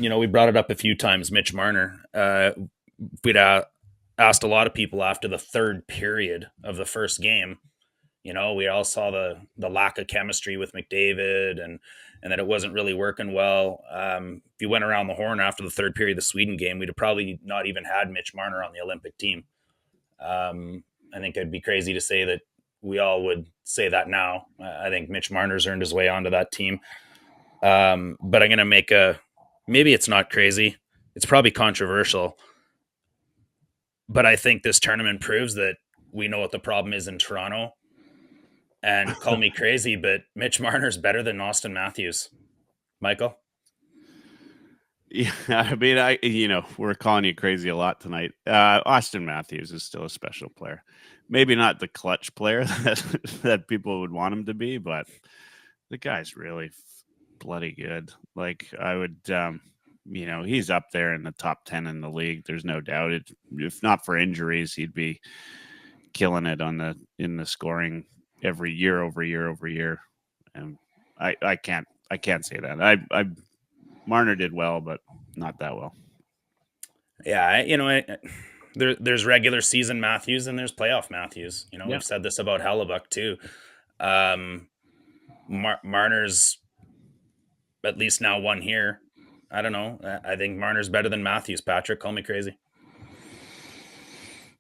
we brought it up a few times, Mitch Marner. We'd asked a lot of people after the third period of the first game. We all saw the lack of chemistry with McDavid and that it wasn't really working well. If you went around the horn after the third period of the Sweden game, we'd have probably not even had Mitch Marner on the Olympic team. I think it'd be crazy to say that we all would say that now. I think Mitch Marner's earned his way onto that team. But I'm going to make maybe it's not crazy. It's probably controversial. But I think this tournament proves that we know what the problem is in Toronto. And call me crazy, but Mitch Marner's better than Auston Matthews. Michael? Yeah, I mean, we're calling you crazy a lot tonight. Auston Matthews is still a special player. Maybe not the clutch player that people would want him to be, but the guy's really bloody good. Like, I would, he's up there in the top 10 in the league. There's no doubt. If not for injuries, he'd be killing it in the scoring every year over year over year. And I can't say that. Marner did well, but not that well. Yeah, there's regular season Matthews and there's playoff Matthews. We've said this about Hellebuck too. Marner's at least now won here. I don't know. I think Marner's better than Matthews. Patrick, call me crazy.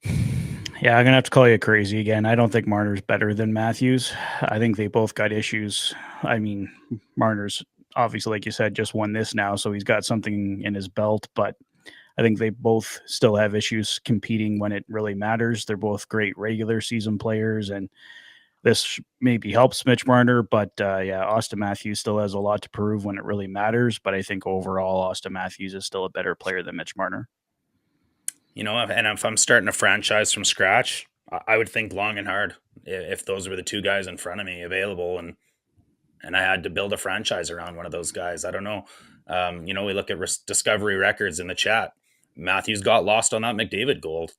Yeah, I'm going to have to call you crazy again. I don't think Marner's better than Matthews. I think they both got issues. I mean, Marner's obviously, like you said, just won this now, so he's got something in his belt, but I think they both still have issues competing when it really matters. They're both great regular season players, and this maybe helps Mitch Marner, but Auston Matthews still has a lot to prove when it really matters, but I think overall Auston Matthews is still a better player than Mitch Marner. And if I'm starting a franchise from scratch, I would think long and hard if those were the two guys in front of me available and I had to build a franchise around one of those guys. I don't know. We look at Discovery Records in the chat. Matthews got lost on that McDavid goal.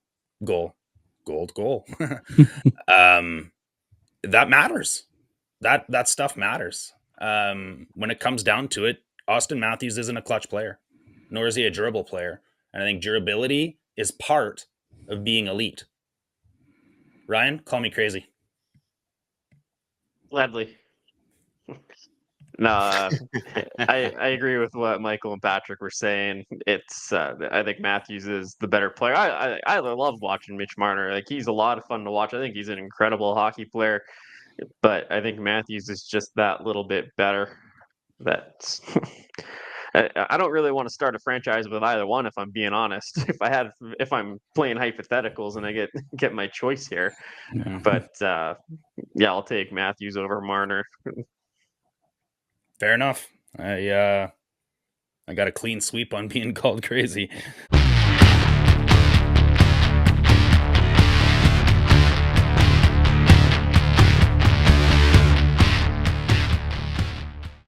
That matters. That stuff matters. When it comes down to it, Auston Matthews isn't a clutch player, nor is he a durable player. And I think durability is part of being elite. Ryan, call me crazy. Gladly. No, I agree with what Michael and Patrick were saying. It's I think Matthews is the better player. I love watching Mitch Marner. Like, he's a lot of fun to watch. I think he's an incredible hockey player, but I think Matthews is just that little bit better. That's I don't really want to start a franchise with either one, if I'm being honest. If I'm playing hypotheticals and I get my choice here, but I'll take Matthews over Marner. Fair enough. I got a clean sweep on being called crazy.